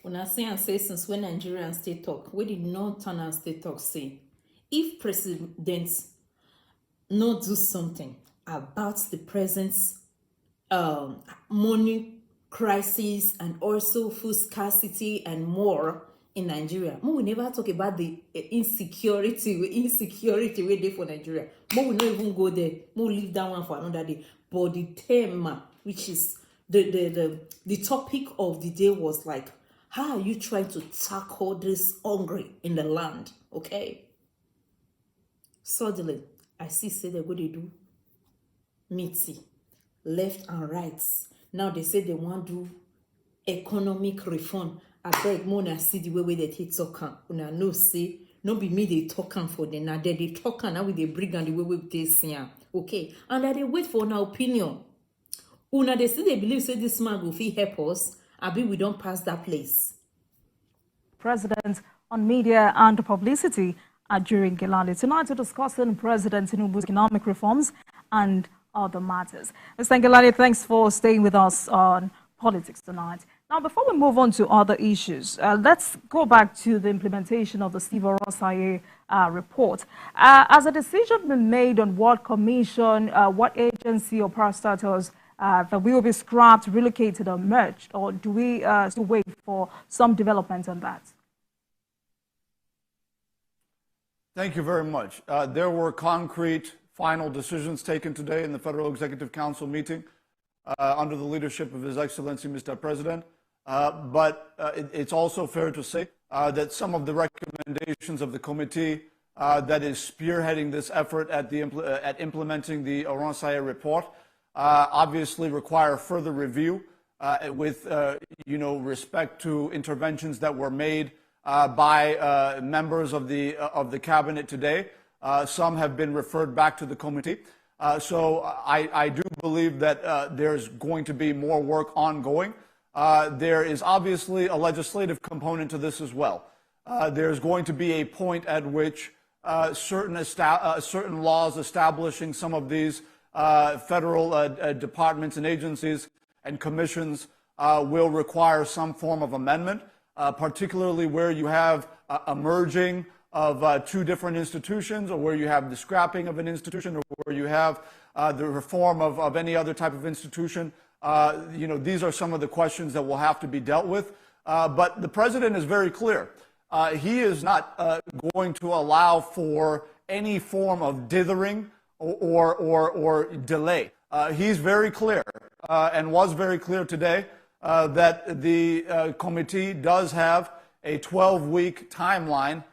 Una say and say since when Nigerians state talk, we did not turn and state talk say, if presidents not do something about the present money crisis and also food scarcity and more in Nigeria, we will never talk about the insecurity wey dey for Nigeria. We will not even go there. We will leave that one for another day. But the theme, which is the topic of the day, was like, how are you trying to tackle this hungry in the land? Okay. Suddenly, I see say they go they do meeting left and right. Now they say they want to do economic reform. I beg Mona see the way they take talk am. Una know say no be me they talk am for them. Now they talk am now with they bring and the way they see am. Okay, and that they wait for an opinion. Una they say they believe say this man will fit help us. Abi we don't pass that place. President on media and publicity during Gilani. Tonight we're discussing President Tinubu's economic reforms and other matters. Mr. Gilani, thanks for staying with us on politics tonight. Now, before we move on to other issues, let's go back to the implementation of the Steve Orosaye report. Has a decision been made on what commission, what agency or parastatals that will be scrapped, relocated or merged, or do we still wait for some development on that? Thank you very much. There were concrete final decisions taken today in the Federal Executive Council meeting under the leadership of His Excellency, Mr. President. But it's also fair to say that some of the recommendations of the committee that is spearheading this effort at implementing the Orosaye report obviously require further review with respect to interventions that were made by members of the cabinet today. Some have been referred back to the committee. So I do believe that there's going to be more work ongoing. There is obviously a legislative component to this as well. There's going to be a point at which certain laws establishing some of these federal departments and agencies and commissions will require some form of amendment, particularly where you have a merging of two different institutions, or where you have the scrapping of an institution, or where you have the reform of any other type of institution. These are some of the questions that will have to be dealt with. But the president is very clear. He is not going to allow for any form of dithering or delay. He's very clear and was very clear today that the committee does have a 12-week timeline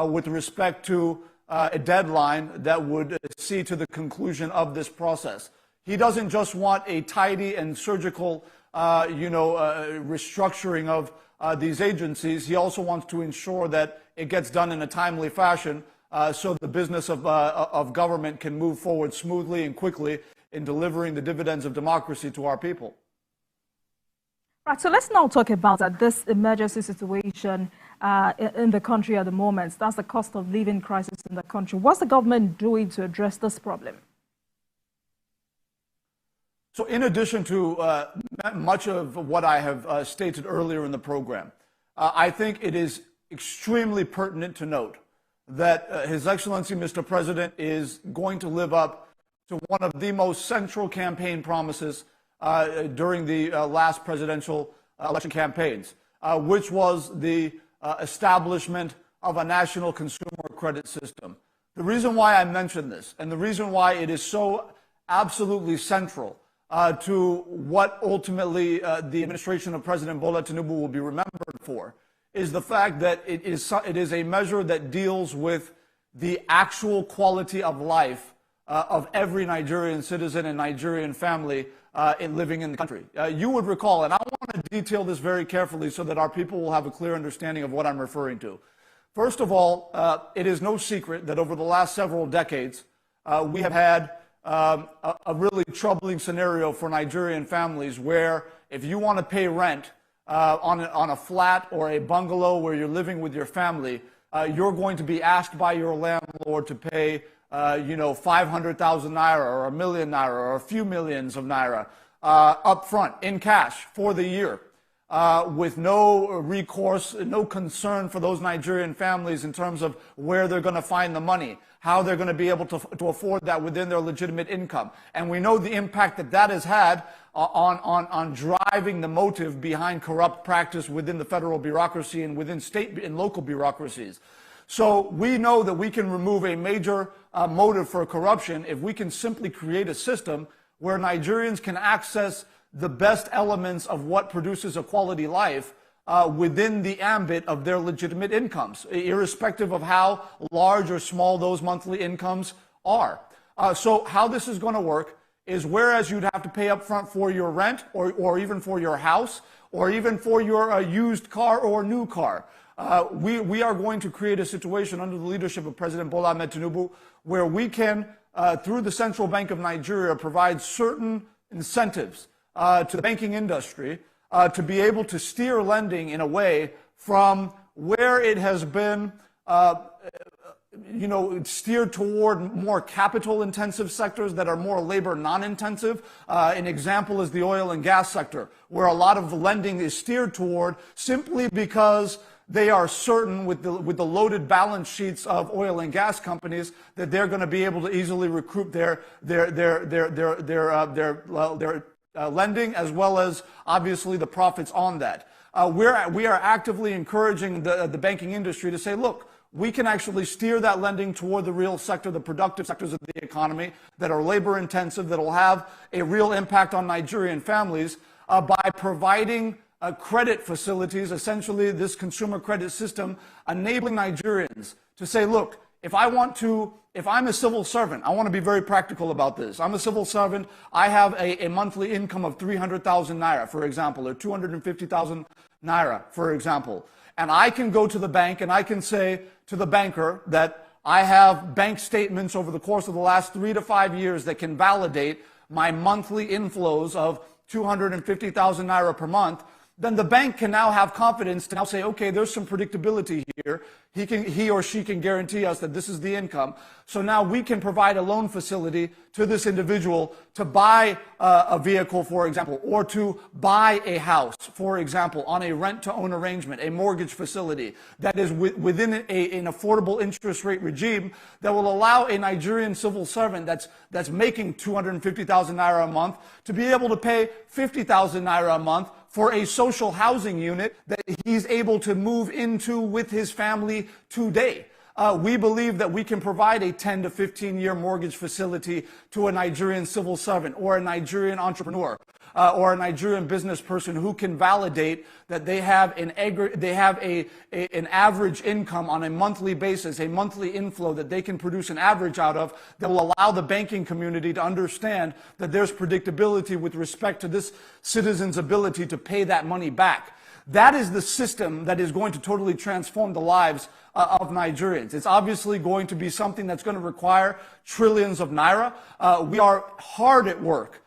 with respect to a deadline that would see to the conclusion of this process. He doesn't just want a tidy and surgical, restructuring of these agencies. He also wants to ensure that it gets done in a timely fashion so the business of government can move forward smoothly and quickly in delivering the dividends of democracy to our people. Right, so let's now talk about this emergency situation in the country at the moment. That's the cost of living crisis in the country. What's the government doing to address this problem? So in addition to much of what I have stated earlier in the program, I think it is extremely pertinent to note that His Excellency, Mr. President, is going to live up to one of the most central campaign promises during the last presidential election campaigns, which was the establishment of a national consumer credit system. The reason why I mention this, and the reason why it is so absolutely central to what ultimately the administration of President Bola tinubu will be remembered for, is the fact that it is a measure that deals with the actual quality of life of every Nigerian citizen and Nigerian family living in the country. You would recall, and I want to detail this very carefully so that our people will have a clear understanding of what I'm referring to. First of all, it is no secret that over the last several decades, we have had a really troubling scenario for Nigerian families where if you want to pay rent on a flat or a bungalow where you're living with your family, you're going to be asked by your landlord to pay 500,000 naira or 1 million naira or a few millions of naira up front in cash for the year. with no recourse, no concern for those Nigerian families in terms of where they're going to find the money, how they're going to be able to afford that within their legitimate income. And we know the impact that that has had on driving the motive behind corrupt practice within the federal bureaucracy and within state and local bureaucracies. So we know that we can remove a major motive for corruption if we can simply create a system where Nigerians can access the best elements of what produces a quality life within the ambit of their legitimate incomes, irrespective of how large or small those monthly incomes are. So how this is going to work is, whereas you'd have to pay up front for your rent or even for your house or even for your used car or new car, we are going to create a situation under the leadership of President Bola Tinubu where we can, through the Central Bank of Nigeria, provide certain incentives to the banking industry to be able to steer lending in a way from where it has been steered toward more capital-intensive sectors that are more labor non-intensive. An example is the oil and gas sector, where a lot of the lending is steered toward simply because they are certain with the loaded balance sheets of oil and gas companies that they're going to be able to easily recoup their lending, as well as obviously the profits on that. We are actively encouraging the banking industry to say, look, we can actually steer that lending toward the real sector, the productive sectors of the economy that are labor intensive, that will have a real impact on Nigerian families by providing credit facilities, essentially this consumer credit system, enabling Nigerians to say, look, if I'm a civil servant, I want to be very practical about this. I'm a civil servant. I have a monthly income of 300,000 naira, for example, or 250,000 naira, for example. And I can go to the bank and I can say to the banker that I have bank statements over the course of the last 3 to 5 years that can validate my monthly inflows of 250,000 naira per month. Then the bank can now have confidence to now say, okay, there's some predictability here. He or she can guarantee us that this is the income. So now we can provide a loan facility to this individual to buy a vehicle, for example, or to buy a house, for example, on a rent-to-own arrangement, a mortgage facility that is within an affordable interest rate regime that will allow a Nigerian civil servant that's making 250,000 naira a month to be able to pay 50,000 naira a month for a social housing unit that he's able to move into with his family today. We believe that we can provide a 10 to 15-year mortgage facility to a Nigerian civil servant or a Nigerian entrepreneur or a Nigerian business person who can validate that they have an average income on a monthly basis, a monthly inflow that they can produce an average out of that will allow the banking community to understand that there's predictability with respect to this citizen's ability to pay that money back. That is the system that is going to totally transform the lives of Nigerians. It's obviously going to be something that's going to require trillions of naira. We are hard at work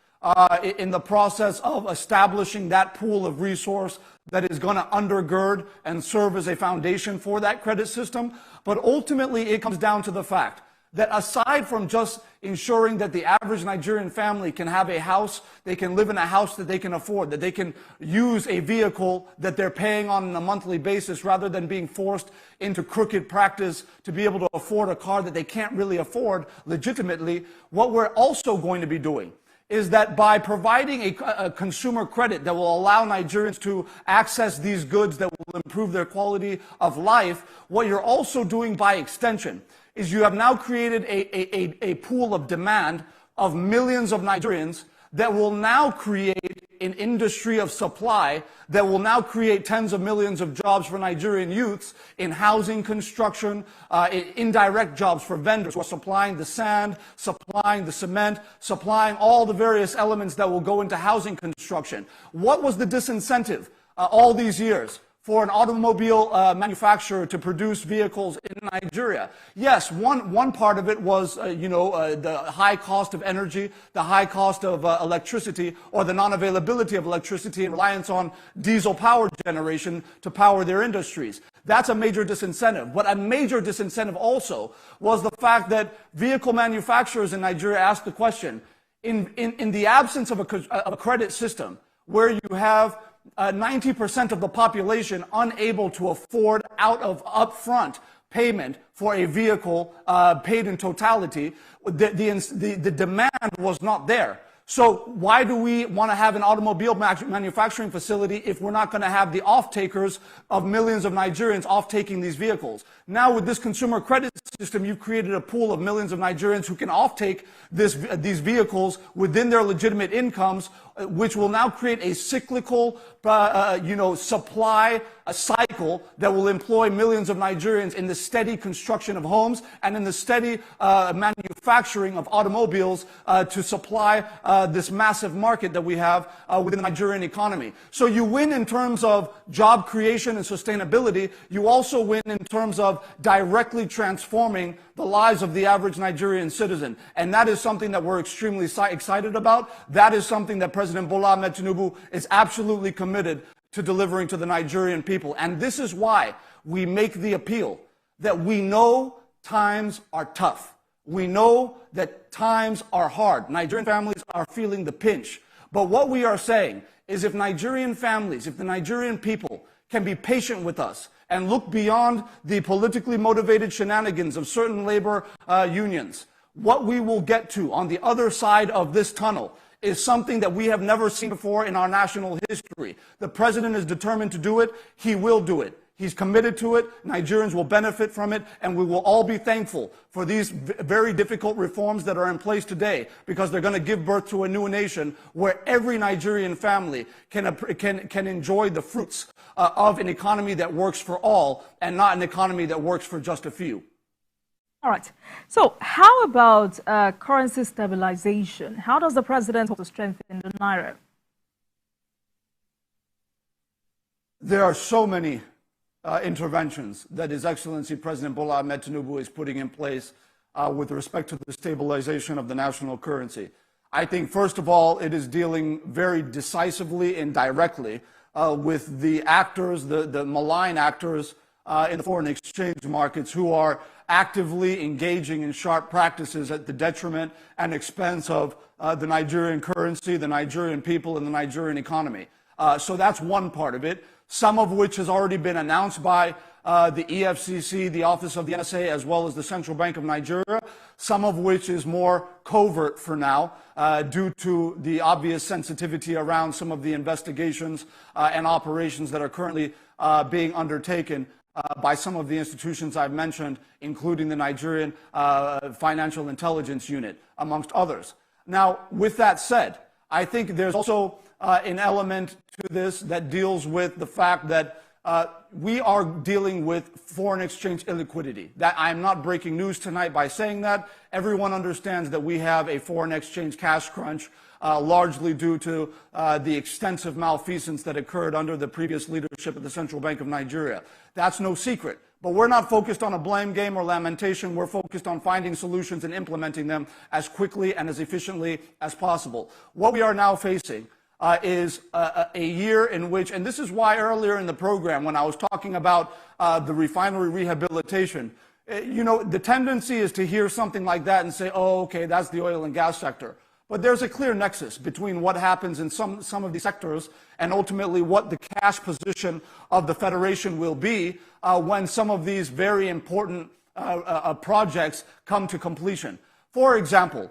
in the process of establishing that pool of resource that is going to undergird and serve as a foundation for that credit system. But ultimately, it comes down to the fact that aside from just ensuring that the average Nigerian family can have a house, they can live in a house that they can afford, that they can use a vehicle that they're paying on a monthly basis rather than being forced into crooked practice to be able to afford a car that they can't really afford legitimately, what we're also going to be doing is that by providing a consumer credit that will allow Nigerians to access these goods that will improve their quality of life, what you're also doing by extension is you have now created a pool of demand of millions of Nigerians that will now create an industry of supply that will now create tens of millions of jobs for Nigerian youths in housing construction, indirect jobs for vendors who are supplying the sand, supplying the cement, supplying all the various elements that will go into housing construction. What was the disincentive all these years for an automobile manufacturer to produce vehicles in Nigeria? Yes, one part of it was, the high cost of energy, the high cost of electricity, or the non-availability of electricity and reliance on diesel power generation to power their industries. That's a major disincentive. But a major disincentive also was the fact that vehicle manufacturers in Nigeria asked the question, in the absence of a credit system where you have 90% of the population unable to afford out of upfront payment for a vehicle paid in totality. The demand was not there. So why do we want to have an automobile manufacturing facility if we're not going to have the off-takers of millions of Nigerians off-taking these vehicles? Now with this consumer credit system, you've created a pool of millions of Nigerians who can off-take these vehicles within their legitimate incomes, which will now create a cyclical, supply cycle that will employ millions of Nigerians in the steady construction of homes and in the steady manufacturing of automobiles to supply this massive market that we have within the Nigerian economy. So you win in terms of job creation and sustainability. You also win in terms of directly transforming the lives of the average Nigerian citizen. And that is something that we're extremely excited about. That is something that President Bola Tinubu is absolutely committed to delivering to the Nigerian people. And this is why we make the appeal that we know times are tough. We know that times are hard. Nigerian families are feeling the pinch. But what we are saying is if Nigerian families, if the Nigerian people can be patient with us and look beyond the politically motivated shenanigans of certain labor unions, what we will get to on the other side of this tunnel is something that we have never seen before in our national history. The president is determined to do it. He will do it. He's committed to it. Nigerians will benefit from it, and we will all be thankful for these very difficult reforms that are in place today, because they're going to give birth to a new nation where every Nigerian family can enjoy the fruits of an economy that works for all and not an economy that works for just a few. All right. So how about currency stabilization? How does the president hope to strengthen the naira? There are so many interventions that His Excellency President Bola Tinubu is putting in place with respect to the stabilization of the national currency. I think, first of all, it is dealing very decisively and directly with the actors, the malign actors in the foreign exchange markets who are actively engaging in sharp practices at the detriment and expense of the Nigerian currency, the Nigerian people, and the Nigerian economy. So that's one part of it, some of which has already been announced by the EFCC, the Office of the NSA, as well as the Central Bank of Nigeria, some of which is more covert for now due to the obvious sensitivity around some of the investigations and operations that are currently being undertaken by some of the institutions I've mentioned, including the Nigerian Financial Intelligence Unit, amongst others. Now, with that said, I think there's also an element to this that deals with the fact that we are dealing with foreign exchange illiquidity. That I'm not breaking news tonight by saying that. Everyone understands that we have a foreign exchange cash crunch, largely due to the extensive malfeasance that occurred under the previous leadership of the Central Bank of Nigeria. That's no secret. But we're not focused on a blame game or lamentation. We're focused on finding solutions and implementing them as quickly and as efficiently as possible. What we are now facing is a year in which, and this is why earlier in the program when I was talking about the refinery rehabilitation, the tendency is to hear something like that and say, oh, okay, that's the oil and gas sector. But there's a clear nexus between what happens in some of these sectors and ultimately what the cash position of the Federation will be when some of these very important projects come to completion. For example,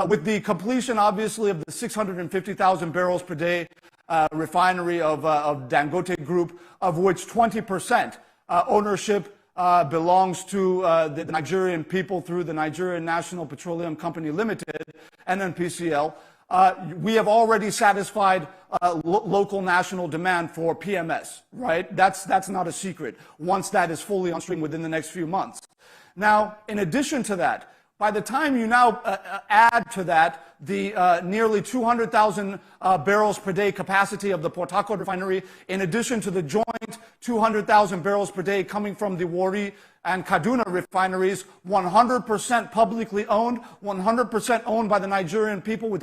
with the completion, obviously, of the 650,000 barrels per day refinery of Dangote Group, of which 20% ownership belongs to the Nigerian people through the Nigerian National Petroleum Company Limited, NNPCL, we have already satisfied local national demand for PMS, right? That's not a secret, once that is fully on stream within the next few months. Now, in addition to that, by the time you now add to that the nearly 200,000 barrels per day capacity of the Port Harcourt refinery, in addition to the joint 200,000 barrels per day coming from the Warri and Kaduna refineries, 100% publicly owned, 100% owned by the Nigerian people with